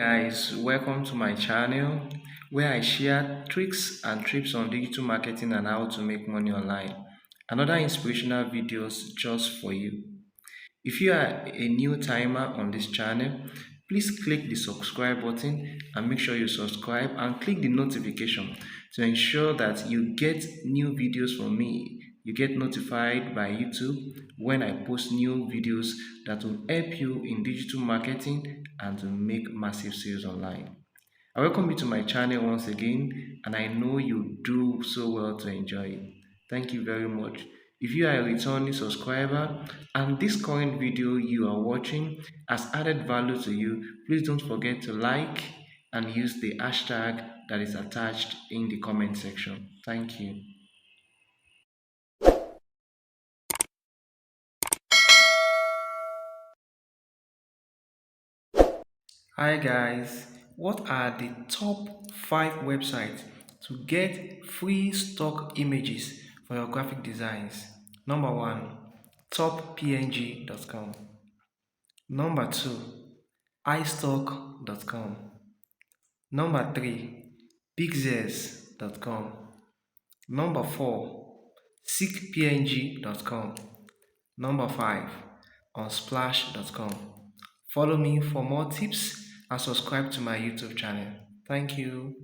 Guys, welcome to my channel where I share tricks and tips on digital marketing and how to make money online. Another inspirational videos just for you. If you are a new timer on this channel, please click the subscribe button and make sure you subscribe and click the notification to ensure that you get new videos from me. You get notified by YouTube when I post new videos that will help you in digital marketing and to make massive sales online. I welcome you to my channel once again, and I know you do so well to enjoy it. Thank you very much. If you are a returning subscriber and this current video you are watching has added value to you, please don't forget to like and use the hashtag that is attached in the comment section. Thank you. Hi guys, what are the top 5 websites to get free stock images for your graphic designs? Number 1, toppng.com. Number 2, istock.com. Number 3, pixels.com. Number 4, seekpng.com. Number 5, unsplash.com. Follow me for more tips and subscribe to my YouTube channel. Thank you.